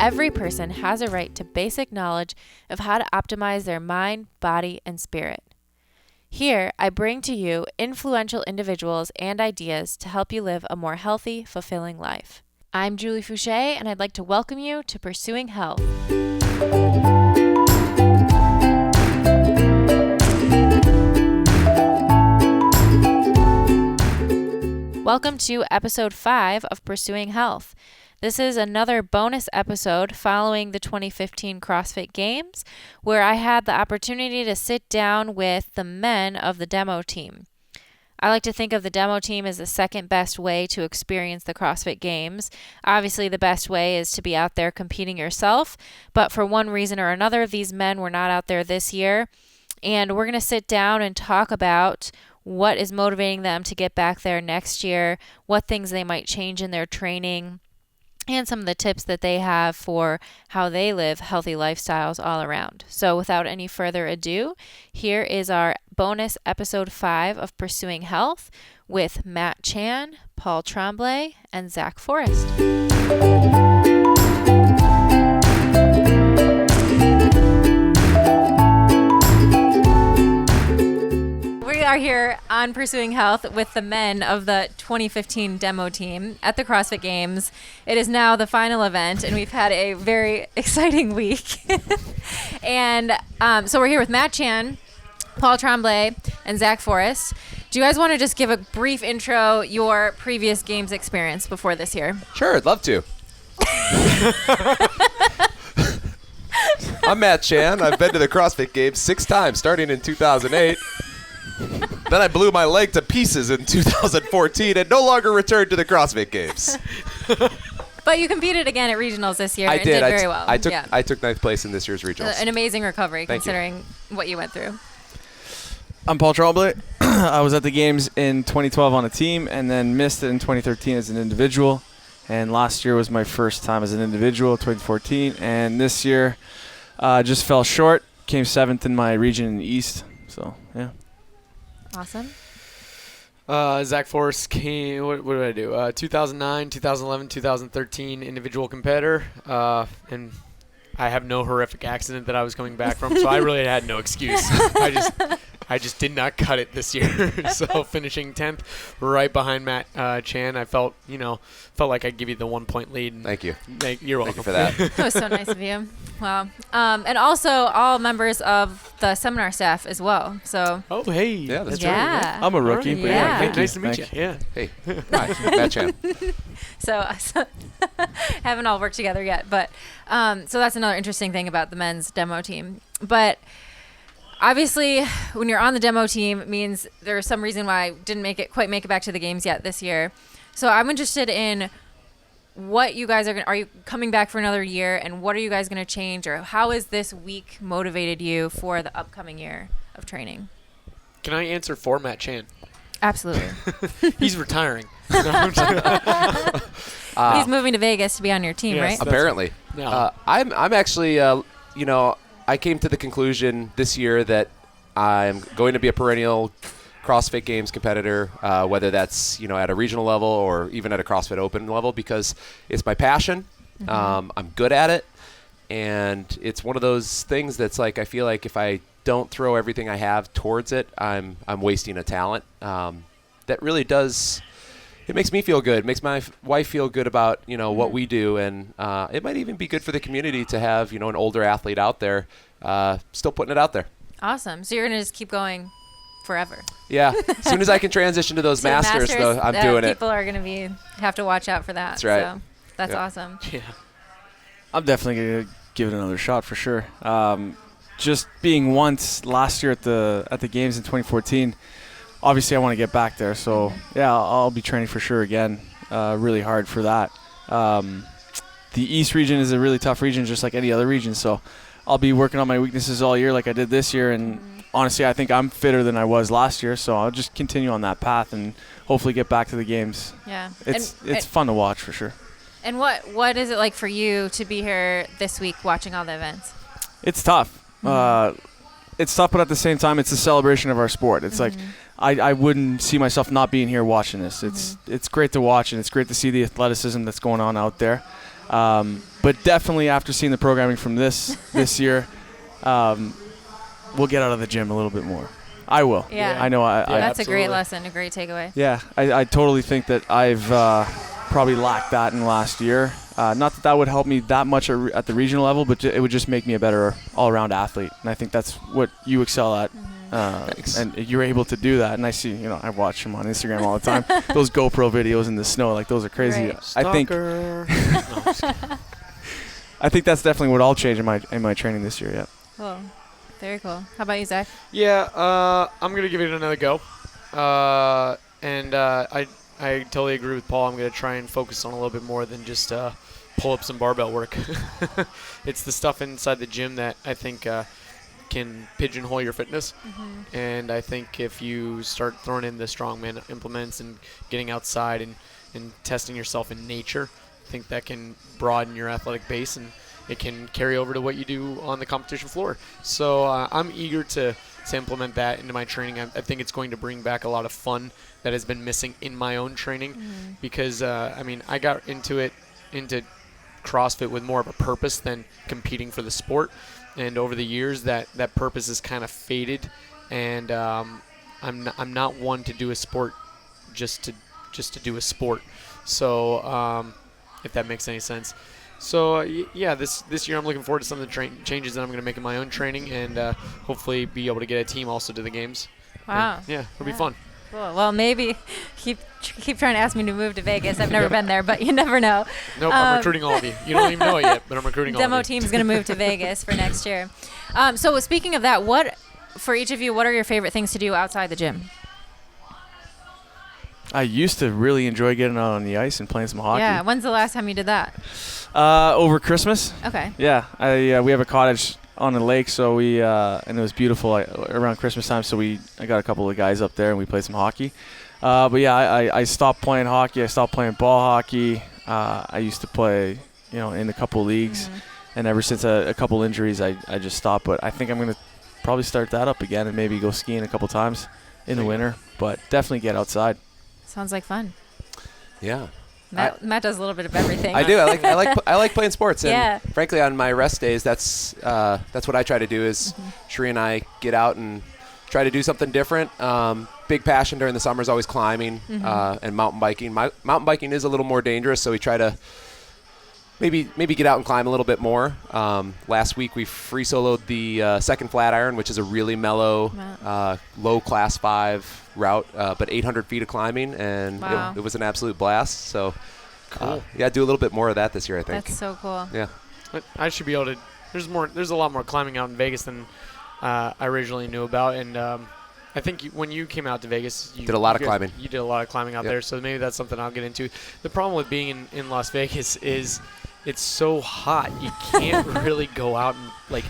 every person has a right to basic knowledge of how to optimize their mind, body, and spirit. Here, I bring to you influential individuals and ideas to help you live a more healthy, fulfilling life. I'm Julie Fouché, and I'd like to welcome you to Pursuing Health. Welcome to episode 5 of Pursuing Health. This is another bonus episode following the 2015 CrossFit Games, where I had the opportunity to sit down with the men of the demo team. I like to think of the demo team as the second best way to experience the CrossFit Games. Obviously, the best way is to be out there competing yourself, but for one reason or another, these men were not out there this year, and we're going to sit down and talk about what is motivating them to get back there next year, what things they might change in their training, and some of the tips that they have for how they live healthy lifestyles all around. So without any further ado, here is our bonus episode 5 of Pursuing Health with Matt Chan, Paul Tremblay, and Zach Forrest. We are here on Pursuing Health with the men of the 2015 demo team at the CrossFit Games. It is now the final event, and we've had a very exciting week. And so we're here with Matt Chan, Paul Tremblay, and Zach Forrest. Do you guys want to just give a brief intro, your previous games experience before this year? Sure, I'd love to. I'm Matt Chan. I've been to the CrossFit Games 6 times, starting in 2008. Then I blew my leg to pieces in 2014 and no longer returned to the CrossFit Games. But you competed again at regionals this year I and did very well. I took 9th place in this year's regionals. An amazing recovery Thank considering what you went through. I'm Paul Tremblay. I was at the games in 2012 on a team and then missed it in 2013 as an individual. And last year was my first time as an individual, 2014. And this year just fell short, came 7th in my region in the East. So, yeah. Awesome. Zach Forrest came, what did I do? 2009, 2011, 2013 individual competitor. And I have no horrific accident that I was coming back from, so I really had no excuse. I just did not cut it this year. So finishing 10th, right behind Matt Chan, I felt like I'd give you the 1 point lead. Thank you. You're welcome. Thank you for that. That was so nice of you. Wow. And also all members of the seminar staff as well. So. Oh, hey. Yeah, that's true. Yeah. I'm a rookie. Right. But Yeah. Thank you. Nice to meet you. Yeah. Hey, hi, Matt Chan. So haven't all worked together yet. But so that's another interesting thing about the men's demo team. But obviously, when you're on the demo team, it means there's some reason why I didn't quite make it back to the games yet this year. So I'm interested in what you guys are you coming back for another year, and what are you guys going to change, or how has this week motivated you for the upcoming year of training? Can I answer for Matt Chan? Absolutely. He's retiring. He's moving to Vegas to be on your team, Yes. right? Apparently. No. I'm actually, I came to the conclusion this year that I'm going to be a perennial CrossFit Games competitor, whether that's, at a regional level or even at a CrossFit Open level, because it's my passion. Mm-hmm. I'm good at it. And it's one of those things that's like, I feel like if I don't throw everything I have towards it, I'm wasting a talent. That really does, it makes me feel good. It makes my wife feel good about, what we do. And it might even be good for the community to have, an older athlete out there still putting it out there. Awesome. So you're going to just keep going forever. Yeah. As soon as I can transition to those masters, though, I'm doing it. People are going to have to watch out for that. That's right. So that's awesome. Yeah. I'm definitely going to give it another shot for sure. Just being once last year at the games in 2014, obviously I want to get back there. So, yeah, I'll be training for sure again, really hard for that. The East region is a really tough region, just like any other region. So I'll be working on my weaknesses all year like I did this year. And honestly, I think I'm fitter than I was last year. So I'll just continue on that path and hopefully get back to the games. Yeah. It's fun to watch for sure. And what is it like for you to be here this week watching all the events? It's tough. It's tough, but at the same time, it's a celebration of our sport. It's like I wouldn't see myself not being here watching this. It's great to watch, and it's great to see the athleticism that's going on out there. But definitely after seeing the programming from this year, we'll get out of the gym a little bit more. I will. Yeah. I know. That's absolutely. a great lesson, a great takeaway. Yeah, I totally think that I've probably lacked that in the last year. Not that would help me that much at the regional level, but it would just make me a better all-around athlete. And I think that's what you excel at. Thanks. And you're able to do that. And I see, I watch them on Instagram all the time. Those GoPro videos in the snow, like those are crazy. Right. I think I think that's definitely what I'll change in my training this year. Yeah. Cool. Very cool. How about you, Zach? Yeah, I'm gonna give it another go, and I totally agree with Paul. I'm gonna try and focus on a little bit more than just pull-ups and barbell work. It's the stuff inside the gym that I think can pigeonhole your fitness, and I think if you start throwing in the strongman implements and getting outside and testing yourself in nature, I think that can broaden your athletic base and it can carry over to what you do on the competition floor. So I'm eager to implement that into my training. I think it's going to bring back a lot of fun that has been missing in my own training because, I got into CrossFit with more of a purpose than competing for the sport. And over the years, that purpose has kind of faded. And I'm not one to do a sport just to do a sport. So if that makes any sense. So, this year I'm looking forward to some of the changes that I'm going to make in my own training and hopefully be able to get a team also to the games. Wow. And, it'll be fun. Cool. Well, maybe keep trying to ask me to move to Vegas. I've never been there, but you never know. Nope, I'm recruiting all of you. You don't even know it yet, but I'm recruiting all of you. Demo team's going to move to Vegas for next year. So speaking of that, for each of you, what are your favorite things to do outside the gym? I used to really enjoy getting out on the ice and playing some hockey. Yeah. When's the last time you did that? Over Christmas. Okay. Yeah, we have a cottage on the lake, so we and it was beautiful around Christmas time. So I got a couple of guys up there and we played some hockey. But yeah, I stopped playing hockey. I stopped playing ball hockey. I used to play, in a couple leagues, and ever since a couple injuries, I just stopped. But I think I'm gonna probably start that up again and maybe go skiing a couple times in the winter. But definitely get outside. Sounds like fun. Yeah. Matt does a little bit of everything. I do. I like playing sports, and Yeah. frankly, on my rest days, that's what I try to do. Is Cherie and I get out and try to do something different. Big passion during the summer is always climbing and mountain biking. Mountain biking is a little more dangerous, so we try to maybe get out and climb a little bit more. Last week we free soloed the second Flatiron, which is a really mellow, low class 5 route, but 800 feet of climbing, and Wow. it was an absolute blast. So, Cool. do a little bit more of that this year, I think. That's so cool. Yeah. But I should be able to. There's a lot more climbing out in Vegas than I originally knew about, and I think when you came out to Vegas, you Did a lot of climbing. You did a lot of climbing out Yep. there, so maybe that's something I'll get into. The problem with being in Las Vegas is it's so hot. You can't really go out and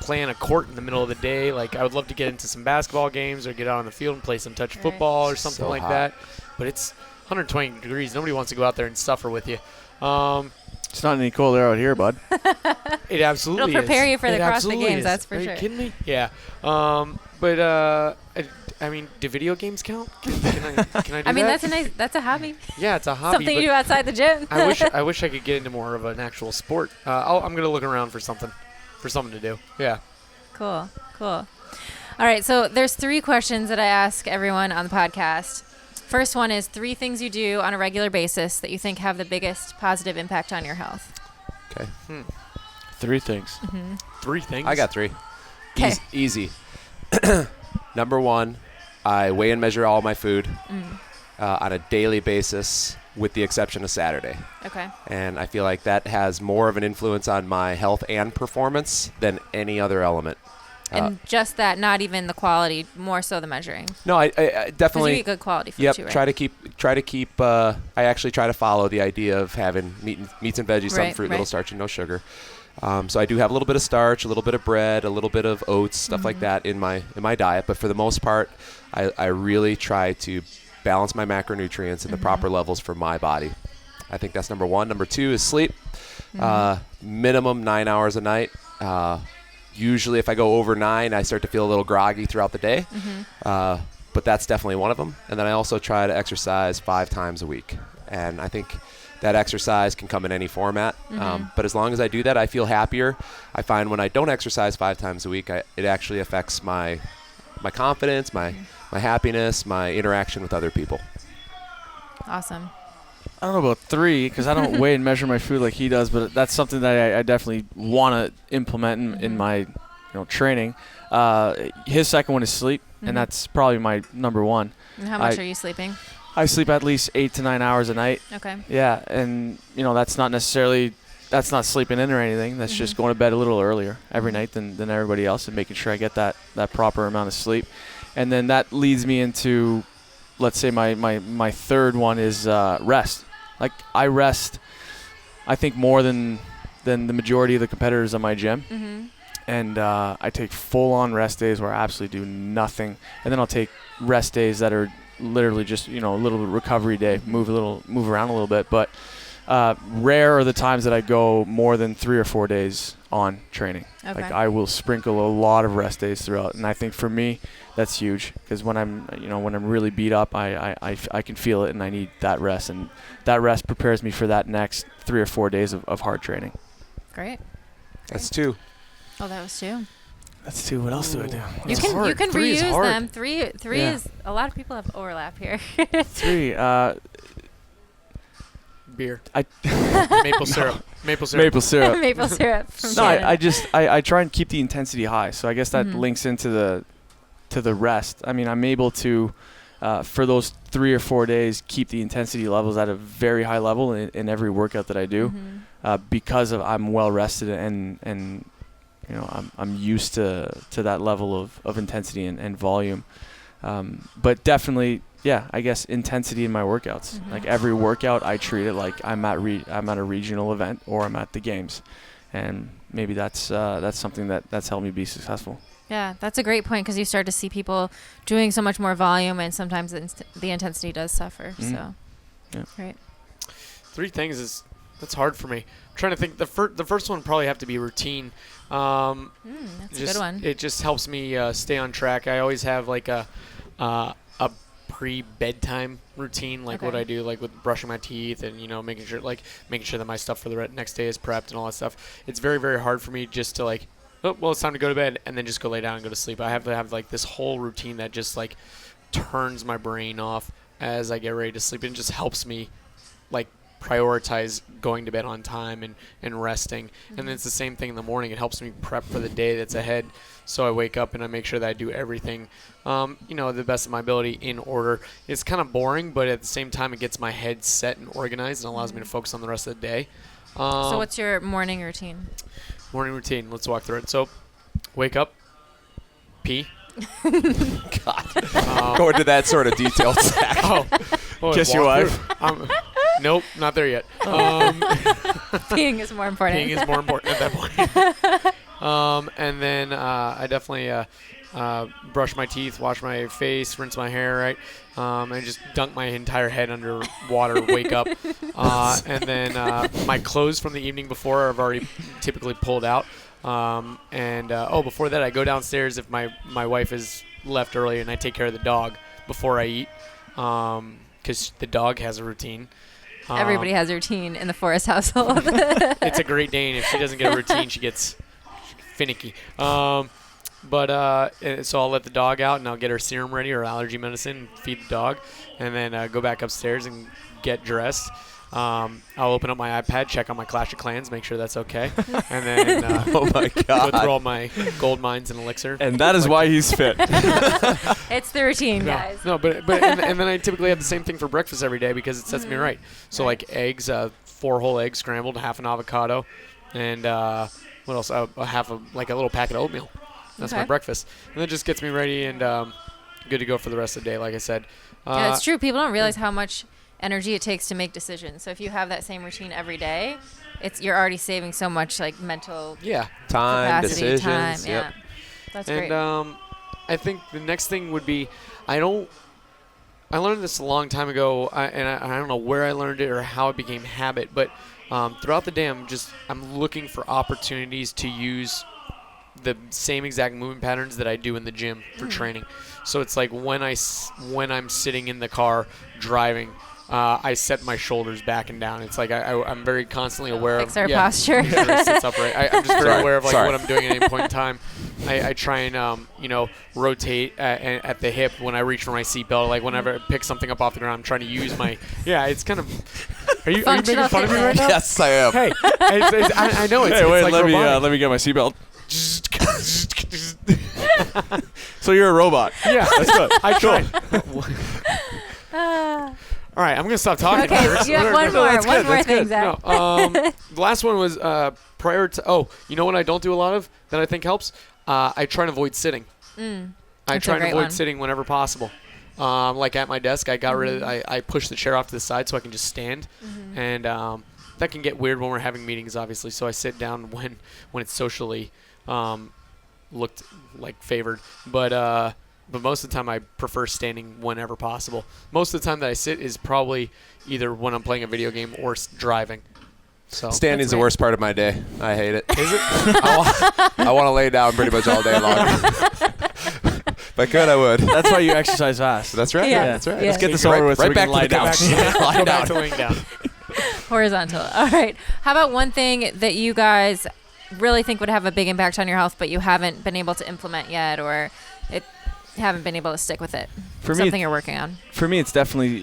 play on a court in the middle of the day. I would love to get into some basketball games or get out on the field and play some touch football or something So like hot. that. But it's 120 degrees. Nobody wants to go out there and suffer with you. It's not any colder out here, bud. It absolutely It'll prepare is. you for the It CrossFit absolutely Games, is. that's for Are sure. you kidding me? Yeah. Do video games count? Can I do that? that's a hobby. Yeah, it's a hobby. Something you but do outside the gym. I wish I could get into more of an actual sport. I'm gonna look around for something to do. Yeah. Cool. All right, so there's 3 questions that I ask everyone on the podcast. First one is 3 things you do on a regular basis that you think have the biggest positive impact on your health. Okay. 3 things. 3 things. I got 3. 'Kay. Easy. Number 1, I weigh and measure all my food on a daily basis, with the exception of Saturday. Okay. And I feel like that has more of an influence on my health and performance than any other element. And just that, not even the quality, more so the measuring. No, I Because definitely. you eat good quality food Yep. too, right? Try to keep. I actually try to follow the idea of having meats and veggies, some Right, fruit, right. little starch, and no sugar. So I do have a little bit of starch, a little bit of bread, a little bit of oats, stuff like that in my diet. But for the most part, I really try to balance my macronutrients in the proper levels for my body. I think that's number 1. Number 2 is sleep. Minimum 9 hours a night. Usually if I go over 9, I start to feel a little groggy throughout the day. But that's definitely one of them. And then I also try to exercise 5 times a week. And I think that exercise can come in any format. But as long as I do that, I feel happier. I find when I don't exercise 5 times a week, it actually affects my confidence, my happiness, my interaction with other people. Awesome. I don't know about 3 because I don't weigh and measure my food like he does, but that's something that I definitely want to implement in my training. His second one is sleep, and that's probably my number 1. And how much are you sleeping? I sleep at least 8 to 9 hours a night. Okay. Yeah, and that's not sleeping in or anything. That's just going to bed a little earlier every night than everybody else, and making sure I get that proper amount of sleep. And then that leads me into, let's say my third one is rest. Like I rest, I think more than the majority of the competitors in my gym. And I take full-on rest days where I absolutely do nothing, and then I'll take rest days that are literally just a little recovery day, move around a little bit. But rare are the times that I go more than 3 or 4 days on training. Okay. Like I will sprinkle a lot of rest days throughout, and I think for me that's huge because when I'm really beat up, I can feel it, and I need that rest, and that rest prepares me for that next 3 or 4 days of hard training. Great. That's 2. Oh, that was 2. That's 2. What else do I do? You can Three is reuse hard. them. Three is a lot of people have overlap here. 3. Beer. Maple Maple syrup. Maple syrup. Maple syrup. From No, Canada. I try and keep the intensity high. So I guess that links into the rest. I mean, I'm able to, for those 3 or 4 days, keep the intensity levels at a very high level in every workout that I do, because I'm well rested and I'm used to that level of intensity and volume. But definitely, yeah, I guess intensity in my workouts. Like every workout, I treat it like I'm at a regional event or I'm at the games, and maybe that's something that's helped me be successful. Yeah, that's a great point because you start to see people doing so much more volume, and sometimes the intensity does suffer. So, yeah. Right. 3 things that's hard for me. I'm trying to think. The first one would probably have to be routine. That's a good one. It just helps me stay on track. I always have like a pre-bedtime routine, like what I do, like with brushing my teeth and making sure that my stuff for the next day is prepped and all that stuff. It's very, very hard for me just to like, oh well, it's time to go to bed, and then just go lay down and go to sleep. I have to have like this whole routine that just like turns my brain off as I get ready to sleep, and just helps me like prioritize going to bed on time and resting. And then it's the same thing in the morning. It helps me prep for the day that's ahead. So I wake up and I make sure that I do everything, the best of my ability in order. It's kind of boring, but at the same time, it gets my head set and organized and allows me to focus on the rest of the day. So what's your morning routine? Morning routine. Let's walk through it. So wake up, pee. God. Going to that sort of detail, Zach. Kiss your wife. Nope, not there yet. Peeing is more important. Peeing is more important at that point. And then I definitely brush my teeth, wash my face, rinse my hair, right? And just dunk my entire head under water, wake up. And then my clothes from the evening before I've already typically pulled out. Before that, I go downstairs if my wife is left early, and I take care of the dog before I eat, because the dog has a routine. Everybody has a routine in the Forrest household. It's a Great Dane. If she doesn't get a routine, she gets finicky. So I'll let the dog out, and I'll get her serum ready or allergy medicine, feed the dog, and then go back upstairs and get dressed. I'll open up my iPad, check on my Clash of Clans, make sure that's okay, and then oh my God, go through all my gold mines and elixir. And that is why he's fit. It's the routine, guys. But and then I typically have the same thing for breakfast every day because it sets me right. So like eggs, 4 whole eggs scrambled, half an avocado, and what else? A little packet of oatmeal. That's my breakfast, and that just gets me ready and good to go for the rest of the day. Like I said, yeah, it's true. People don't realize how much energy it takes to make decisions. So if you have that same routine every day, you're already saving so much like mental time, capacity, decisions. time. Yep. Yeah, that's great. And I think the next thing would be I learned this a long time ago, and I don't know where I learned it or how it became habit, but throughout the day I'm looking for opportunities to use the same exact movement patterns that I do in the gym for training. So it's like when I'm sitting in the car driving, I set my shoulders back and down. It's like I'm very constantly aware Fix of our posture. Sits upright. I'm just very aware of like Sorry. what I'm doing at any point in time. I try and rotate at the hip when I reach for my seatbelt. Like whenever I pick something up off the ground, I'm trying to use my It's kind of. Are you making fun of me right now? Yes, I am. Hey, I know it's. Hey, wait, it's like let me get my seatbelt. So you're a robot. Yeah, that's good. I try. All right, I'm gonna stop talking. Okay, you have one more thing, Zach. The last one was prior to. Oh, you know what I don't do a lot of that I think helps? I try and avoid sitting. I try and avoid sitting whenever possible. Like at my desk, I got rid of. I push the chair off to the side so I can just stand, and that can get weird when we're having meetings, obviously. So I sit down when it's socially looked like favored, but most of the time I prefer standing whenever possible. Most of the time that I sit is probably either when I'm playing a video game or driving. So Standing's the worst part of my day. I hate it. Is it? I want to lay down pretty much all day long. If I could, I would. That's why you exercise fast. That's right. Yeah. That's right. Yeah. Let's get this over with so we can lie down. Lie down. to laying down. Horizontal. All right. How about one thing that you guys really think would have a big impact on your health, but you haven't been able to implement yet, or haven't been able to stick with it? For me, something you're working on. For me, it's definitely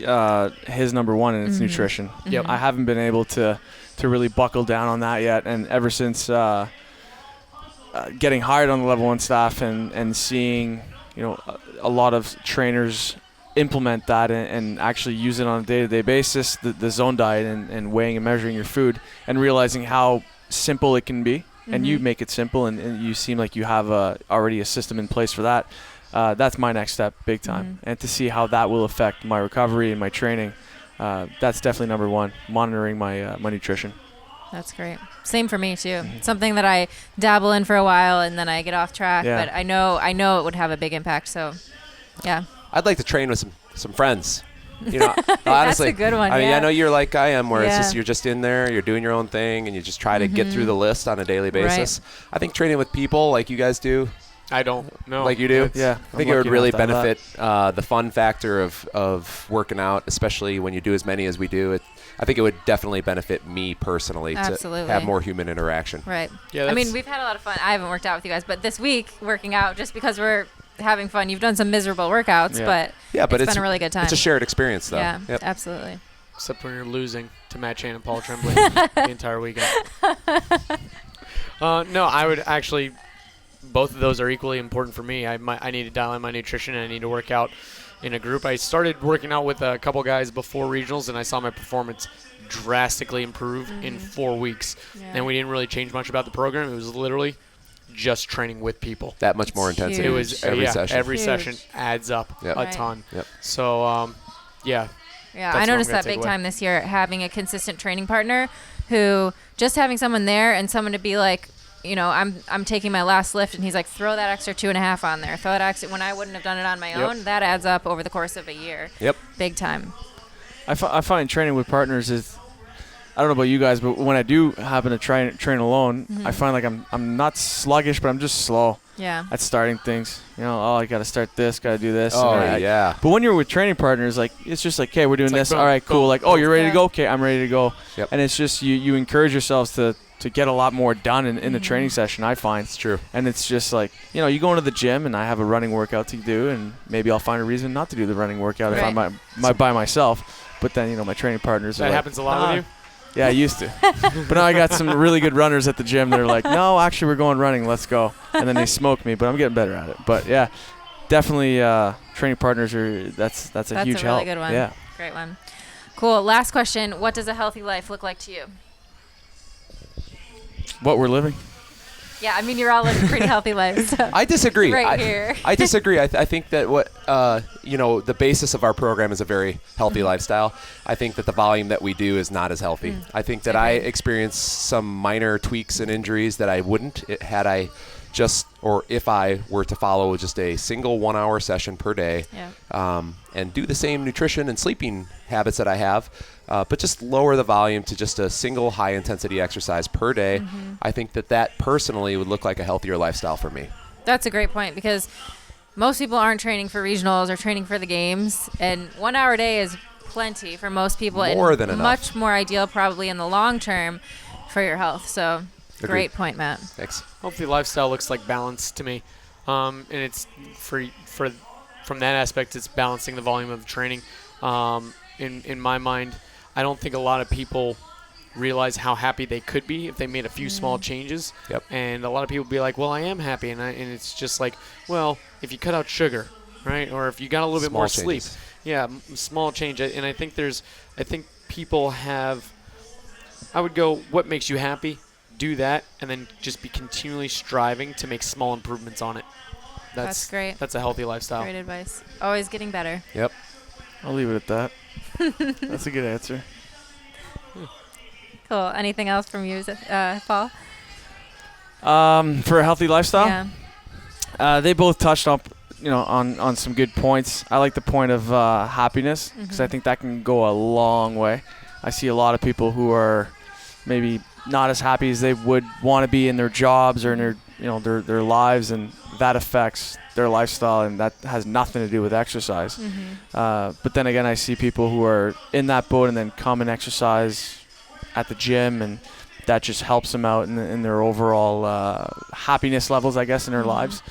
his number one, and it's nutrition. Yep. I haven't been able to really buckle down on that yet, and ever since getting hired on the level 1 staff and seeing a lot of trainers implement that and actually use it on a day-to-day basis, the zone diet and weighing and measuring your food, and realizing how simple it can be. And you make it simple, and you seem like you have already a system in place for that. That's my next step, big time. And to see how that will affect my recovery and my training, that's definitely number one, monitoring my nutrition. That's great. Same for me too. Something that I dabble in for a while and then I get off track, but I know it would have a big impact. So, yeah. I'd like to train with some friends. Honestly, that's a good one. I mean, I know you're like I am, where it's just Yeah. you're just in there, you're doing your own thing, and you just try to get through the list on a daily basis. Right. I think training with people like you guys do, I don't know. like you do, Yeah, I think I'm it would lucky really enough to have benefit the fun factor of working out, especially when you do as many as we do. I think it would definitely benefit me personally Absolutely. to have more human interaction. Right. Yeah, I mean, we've had a lot of fun. I haven't worked out with you guys, but this week working out just because we're having fun. You've done some miserable workouts, but but it's been a really good time. It's a shared experience, though. Yeah, Yep. absolutely. Except when you're losing to Matt Chan and Paul Tremblay the entire weekend. No, I would actually. Both of those are equally important for me. I need to dial in my nutrition, and I need to work out in a group. I started working out with a couple guys before regionals, and I saw my performance drastically improve in 4 weeks. Yeah. And we didn't really change much about the program. It was literally just training with people. That much more intensity. It was every session. Every Huge. session adds up Yep. a Right. ton. Yep. So, Yeah, That's I what noticed I'm gonna that big take away. time this year, having a consistent training partner who just having someone there and someone to be like, I'm taking my last lift, and he's like, throw that extra 2.5 on there. Throw that extra, when I wouldn't have done it on my own. That adds up over the course of a year. Yep. Big time. I find training with partners is, I don't know about you guys, but when I do happen to train alone, I find like I'm not sluggish, but I'm just slow Yeah. at starting things. I got to start this, got to do this. Oh, and yeah. But when you're with training partners, like it's just like, okay, we're doing It's like this. boom, All right, cool. boom, Like, oh, you're ready Yeah. to go? Okay, I'm ready to go. Yep. And it's just you encourage yourselves to get a lot more done in the training session, I find. It's true. And it's just like, you go into the gym and I have a running workout to do, and maybe I'll find a reason not to do the running workout if Right. I'm by myself. But then, my training partners are that like, happens a lot with you? yeah, I used to. But now I got some really good runners at the gym that are like, no, actually, we're going running. Let's go. And then they smoke me, but I'm getting better at it. But, yeah, definitely training partners that's a huge That's a really help. good one. Yeah. Great one. Cool. Last question. What does a healthy life look like to you? What we're living. Yeah, I mean, you're all living pretty healthy lives. So. I disagree. Right here. I disagree. I think that what the basis of our program is a very healthy lifestyle. I think that the volume that we do is not as healthy. I think that I experience some minor tweaks and injuries that I wouldn't had I if I were to follow just a single 1 hour session per day, and do the same nutrition and sleeping habits that I have, but just lower the volume to just a single high intensity exercise per day. I think that personally would look like a healthier lifestyle for me. That's a great point, because most people aren't training for regionals or training for the games, and 1 hour a day is plenty for most people. More and than enough. Much more ideal probably in the long term for your health. So Agreed. Great point, Matt. Thanks. Healthy lifestyle looks like balance to me, and it's from that aspect, it's balancing the volume of training. In my mind, I don't think a lot of people realize how happy they could be if they made a few small changes. Yep. And a lot of people be like, well, I am happy. And it's just like, well, if you cut out sugar, right? Or if you got a little bit more sleep. Yeah, small change. And I think people have, I would go, what makes you happy? Do that, and then just be continually striving to make small improvements on it. That's great. That's a healthy lifestyle. Great advice. Always getting better. Yep. I'll leave it at that. That's a good answer. Cool. Anything else from you, Paul? For a healthy lifestyle? Yeah. They both touched on some good points. I like the point of happiness because I think that can go a long way. I see a lot of people who are maybe not as happy as they would want to be in their jobs or in their lives, and that affects their lifestyle, and that has nothing to do with exercise. But then again, I see people who are in that boat and then come and exercise at the gym, and that just helps them out in their overall happiness levels, I guess, in their lives.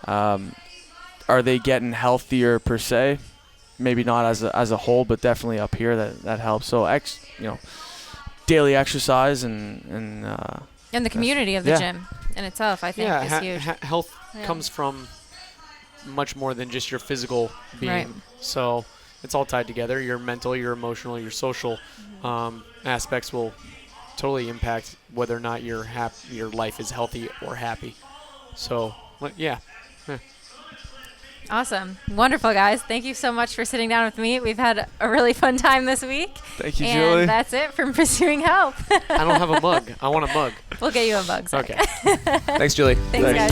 Are they getting healthier per se? Maybe not as a whole, but definitely up here that helps. So daily exercise and the community of the gym in itself, I think, is huge. Health comes from much more than just your physical being. Right. So it's all tied together. Your mental, your emotional, your social aspects will totally impact whether or not your life is healthy or happy. So, yeah. Awesome. Wonderful, guys. Thank you so much for sitting down with me. We've had a really fun time this week. Thank you, and Julie. And that's it from Pursuing Health. I don't have a mug. I want a mug. We'll get you a mug. Sorry. Okay. Thanks, Julie. Thanks, guys.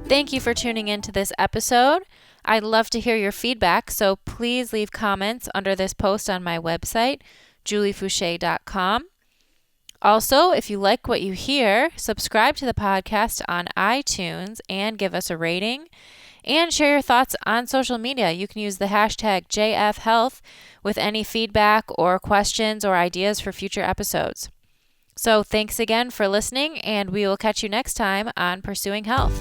Thank you for tuning in to this episode. I'd love to hear your feedback, so please leave comments under this post on my website, juliefouché.com. Also, if you like what you hear, subscribe to the podcast on iTunes and give us a rating. And share your thoughts on social media. You can use the hashtag JFHealth with any feedback or questions or ideas for future episodes. So thanks again for listening, and we will catch you next time on Pursuing Health.